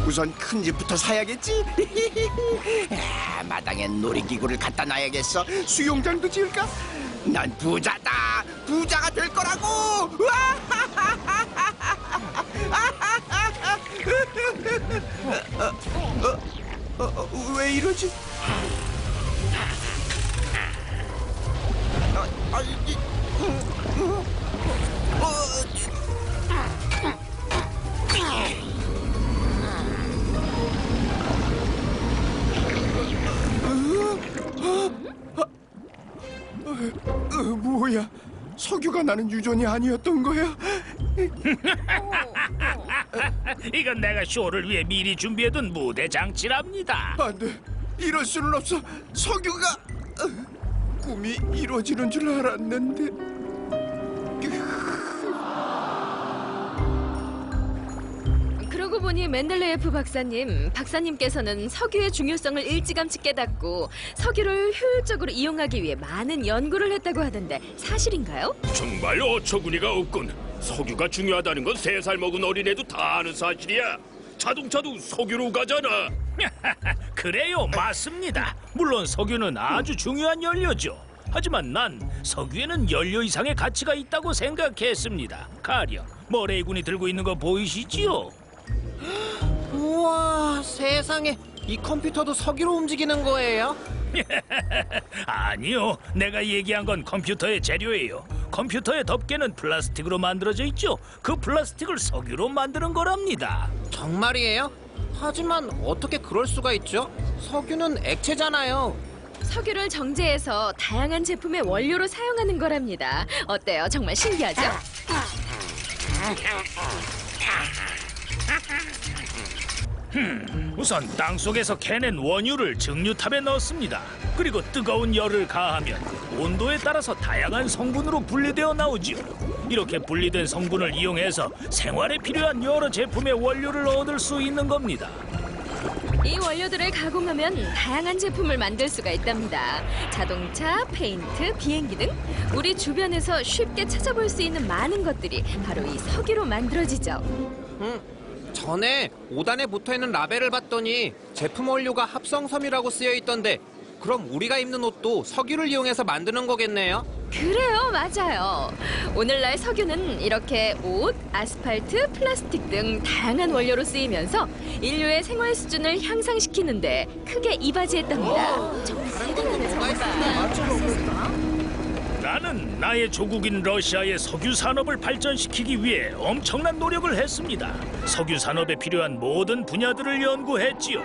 우선 큰 집부터 사야겠지. 마당엔 놀이기구를 갖다 놔야겠어. 수영장도 지을까? 난 부자다. 부자가 될 거라고. 왜 이러지? 뭐야? 석유가 나는 유전이 아니었던 거야? 이건 내가 쇼를 위해 미리 준비해둔 무대 장치랍니다. 안 돼. 이럴 수는 없어. 석유가 꿈이 이루어지는 줄 알았는데. 그러고 보니 맨델레예프 박사님께서는 석유의 중요성을 일찌감치 깨닫고 석유를 효율적으로 이용하기 위해 많은 연구를 했다고 하던데 사실인가요? 정말 어처구니가 없군. 석유가 중요하다는 건 3살 먹은 어린애도 다 아는 사실이야. 자동차도 석유로 가잖아. 그래요, 맞습니다. 물론 석유는 아주 중요한 연료죠. 하지만 난 석유에는 연료 이상의 가치가 있다고 생각했습니다. 가령 머레이군이 들고 있는 거 보이시지요? 우와, 세상에. 이 컴퓨터도 석유로 움직이는 거예요? 아니요, 내가 얘기한 건 컴퓨터의 재료예요. 컴퓨터의 덮개는 플라스틱으로 만들어져 있죠. 그 플라스틱을 석유로 만드는 거랍니다. 정말이에요? 하지만 어떻게 그럴 수가 있죠? 석유는 액체잖아요. 석유를 정제해서 다양한 제품의 원료로 사용하는 거랍니다. 어때요? 정말 신기하죠? 우선 땅속에서 캐낸 원유를 증류탑에 넣습니다. 그리고 뜨거운 열을 가하면 온도에 따라서 다양한 성분으로 분리되어 나오지요. 이렇게 분리된 성분을 이용해서 생활에 필요한 여러 제품의 원료를 얻을 수 있는 겁니다. 이 원료들을 가공하면 다양한 제품을 만들 수가 있답니다. 자동차, 페인트, 비행기 등 우리 주변에서 쉽게 찾아볼 수 있는 많은 것들이 바로 이 석유로 만들어지죠. 전에 5단에 붙어있는 라벨을 봤더니 제품 원료가 합성섬유라고 쓰여 있던데, 그럼 우리가 입는 옷도 석유를 이용해서 만드는 거겠네요? 그래요, 맞아요. 오늘날 석유는 이렇게 옷, 아스팔트, 플라스틱 등 다양한 원료로 쓰이면서 인류의 생활 수준을 향상시키는데 크게 이바지했답니다. 정말 대단하네. 나는 나의 조국인 러시아의 석유 산업을 발전시키기 위해 엄청난 노력을 했습니다. 석유 산업에 필요한 모든 분야들을 연구했지요.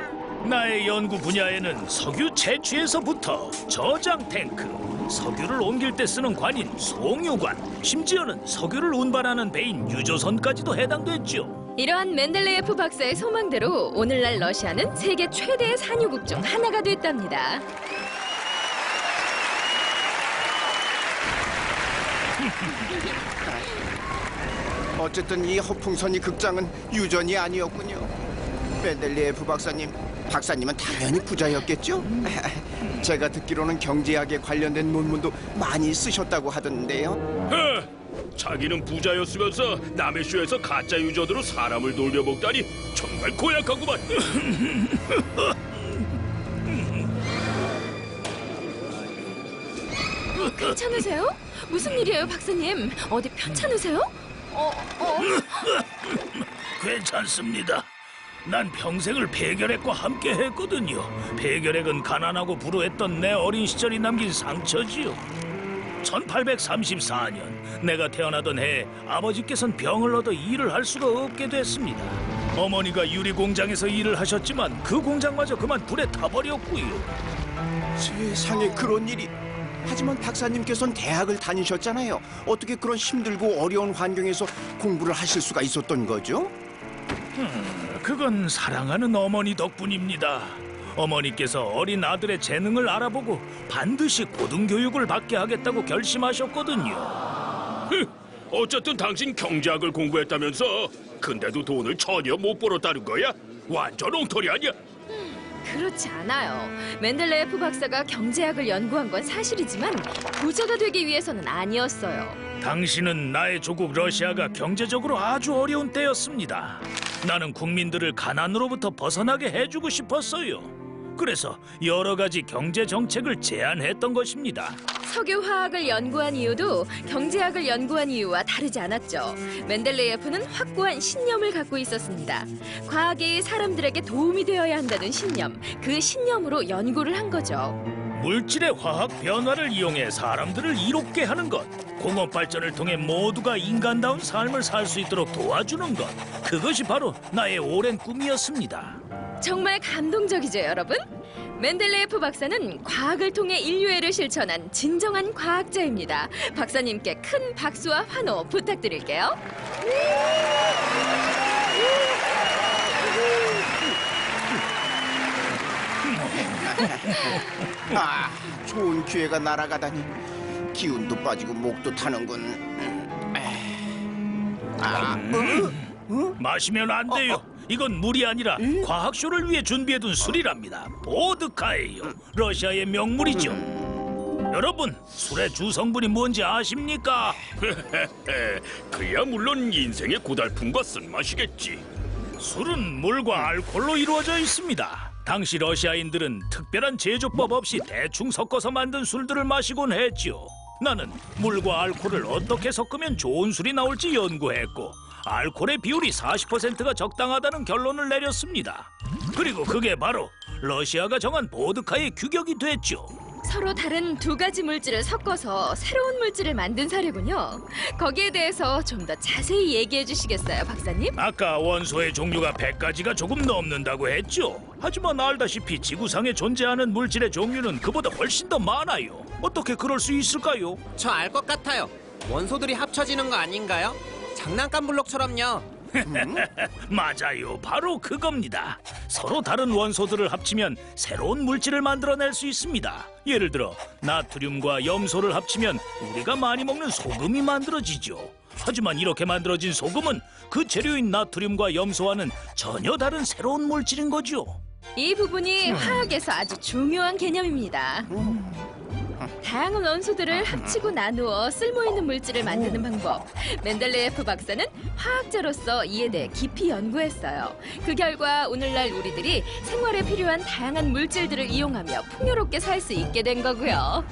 나의 연구 분야에는 석유 채취에서부터 저장 탱크, 석유를 옮길 때 쓰는 관인 송유관, 심지어는 석유를 운반하는 배인 유조선까지도 해당됐죠. 이러한 맨델레예프 박사의 소망대로 오늘날 러시아는 세계 최대의 산유국 중 하나가 됐답니다. 어쨌든 이 허풍선이 극장은 유전이 아니었군요. 맨델리예프 박사님은 당연히 부자였겠죠? 제가 듣기로는 경제학에 관련된 논문도 많이 쓰셨다고 하던데요. 자기는 부자였으면서 남의 쇼에서 가짜 유저들로 사람을 놀려먹다니 정말 고약하구만. 괜찮으세요? 무슨 일이에요, 박사님? 어디 편찮으세요? 괜찮습니다. 난 평생을 배결핵과 함께 했거든요. 배결핵은 가난하고 불우했던 내 어린 시절이 남긴 상처지요. 1834년 내가 태어나던 해에 아버지께서는 병을 얻어 일을 할 수가 없게 됐습니다. 어머니가 유리 공장에서 일을 하셨지만 그 공장마저 그만 불에 타버렸고요. 세상에 그런 일이. 하지만 박사님께서는 대학을 다니셨잖아요. 어떻게 그런 힘들고 어려운 환경에서 공부를 하실 수가 있었던 거죠? 그건 사랑하는 어머니 덕분입니다. 어머니께서 어린 아들의 재능을 알아보고 반드시 고등교육을 받게 하겠다고 결심하셨거든요. 어쨌든 당신 경제학을 공부했다면서. 근데도 돈을 전혀 못 벌었다는 거야? 완전 엉터리 아니야? 그렇지 않아요. 맨델레예프 박사가 경제학을 연구한 건 사실이지만 부자가 되기 위해서는 아니었어요. 당신은 나의 조국 러시아가 경제적으로 아주 어려운 때였습니다. 나는 국민들을 가난으로부터 벗어나게 해주고 싶었어요. 그래서 여러 가지 경제 정책을 제안했던 것입니다. 석유화학을 연구한 이유도 경제학을 연구한 이유와 다르지 않았죠. 멘델레예프는 확고한 신념을 갖고 있었습니다. 과학이 사람들에게 도움이 되어야 한다는 신념, 그 신념으로 연구를 한 거죠. 물질의 화학 변화를 이용해 사람들을 이롭게 하는 것, 공업 발전을 통해 모두가 인간다운 삶을 살 수 있도록 도와주는 것, 그것이 바로 나의 오랜 꿈이었습니다. 정말 감동적이죠, 여러분? 멘델레예프 박사는 과학을 통해 인류애를 실천한 진정한 과학자입니다. 박사님께 큰 박수와 환호 부탁드릴게요. 아, 좋은 기회가 날아가다니 기운도 빠지고 목도 타는군. 마시면 안 돼요. 이건 물이 아니라 과학쇼를 위해 준비해둔 술이랍니다. 보드카예요. 러시아의 명물이죠. 여러분, 술의 주성분이 뭔지 아십니까? 그야 물론 인생의 고달픔과 쓴맛이겠지. 술은 물과 알코올로 이루어져 있습니다. 당시 러시아인들은 특별한 제조법 없이 대충 섞어서 만든 술들을 마시곤 했죠. 나는 물과 알코올을 어떻게 섞으면 좋은 술이 나올지 연구했고 알코올의 비율이 40%가 적당하다는 결론을 내렸습니다. 그리고 그게 바로 러시아가 정한 보드카의 규격이 됐죠. 서로 다른 두 가지 물질을 섞어서 새로운 물질을 만든 사례군요. 거기에 대해서 좀 더 자세히 얘기해 주시겠어요, 박사님? 아까 원소의 종류가 100가지가 조금 넘는다고 했죠. 하지만 알다시피 지구상에 존재하는 물질의 종류는 그보다 훨씬 더 많아요. 어떻게 그럴 수 있을까요? 저 알 것 같아요. 원소들이 합쳐지는 거 아닌가요? 장난감 블록처럼요. 맞아요. 바로 그겁니다. 서로 다른 원소들을 합치면 새로운 물질을 만들어낼 수 있습니다. 예를 들어 나트륨과 염소를 합치면 우리가 많이 먹는 소금이 만들어지죠. 하지만 이렇게 만들어진 소금은 그 재료인 나트륨과 염소와는 전혀 다른 새로운 물질인 거죠. 이 부분이 화학에서 아주 중요한 개념입니다. 다양한 원소들을 합치고 나누어 쓸모있는 물질을 만드는 방법. 멘델레예프 박사는 화학자로서 이에 대해 깊이 연구했어요. 그 결과 오늘날 우리들이 생활에 필요한 다양한 물질들을 이용하며 풍요롭게 살 수 있게 된 거고요.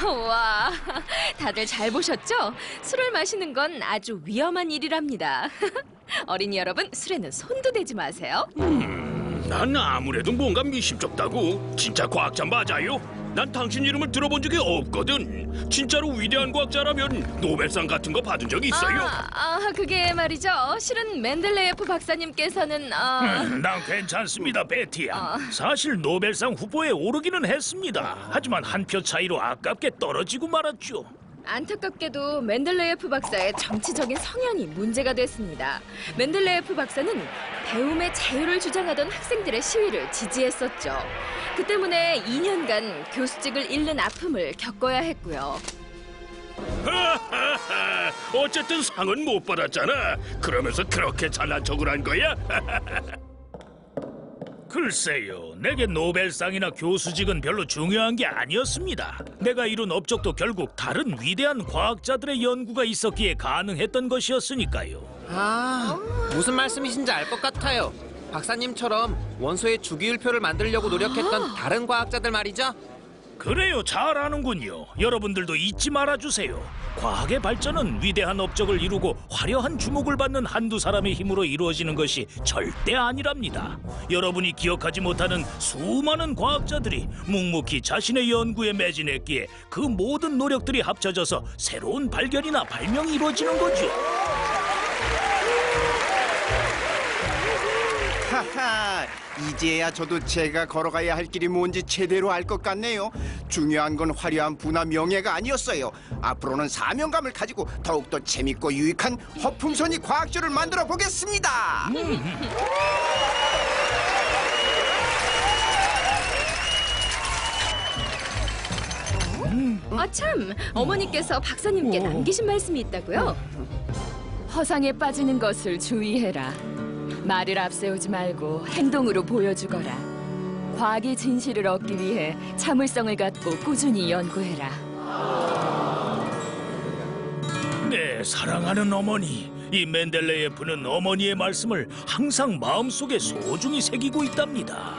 와, 다들 잘 보셨죠? 술을 마시는 건 아주 위험한 일이랍니다. 어린이 여러분, 술에는 손도 대지 마세요. 난 아무래도 뭔가 미심쩍다고. 진짜 과학자 맞아요? 난 당신 이름을 들어본 적이 없거든. 진짜로 위대한 과학자라면 노벨상 같은 거 받은 적 있어요? 그게 말이죠. 실은 멘델레예프 박사님께서는 난 괜찮습니다, 베티야. 사실 노벨상 후보에 오르기는 했습니다. 하지만 한 표 차이로 아깝게 떨어지고 말았죠. 안타깝게도 멘델레예프 박사의 정치적인 성향이 문제가 됐습니다. 멘델레예프 박사는 배움의 자유를 주장하던 학생들의 시위를 지지했었죠. 그 때문에 2년간 교수직을 잃는 아픔을 겪어야 했고요. 어쨌든 상은 못 받았잖아. 그러면서 그렇게 잘난 척을 한 거야? 글쎄요, 내게 노벨상이나 교수직은 별로 중요한 게 아니었습니다. 내가 이룬 업적도 결국 다른 위대한 과학자들의 연구가 있었기에 가능했던 것이었으니까요. 무슨 말씀이신지 알 것 같아요. 박사님처럼 원소의 주기율표를 만들려고 노력했던 다른 과학자들 말이죠. 그래요, 잘 아는군요. 여러분들도 잊지 말아주세요. 과학의 발전은 위대한 업적을 이루고 화려한 주목을 받는 한두 사람의 힘으로 이루어지는 것이 절대 아니랍니다. 여러분이 기억하지 못하는 수많은 과학자들이 묵묵히 자신의 연구에 매진했기에 그 모든 노력들이 합쳐져서 새로운 발견이나 발명이 이루어지는 거죠. 하하, 이제야 저도 제가 걸어가야 할 길이 뭔지 제대로 알 것 같네요. 중요한 건 화려한 부나 명예가 아니었어요. 앞으로는 사명감을 가지고 더욱더 재밌고 유익한 허풍선이 과학쇼를 만들어 보겠습니다. 참, 어머니께서 박사님께 남기신 말씀이 있다고요? 허상에 빠지는 것을 주의해라. 말을 앞세우지 말고 행동으로 보여주거라. 과학의 진실을 얻기 위해 참을성을 갖고 꾸준히 연구해라. 네, 사랑하는 어머니. 이 멘델레예프는 어머니의 말씀을 항상 마음속에 소중히 새기고 있답니다.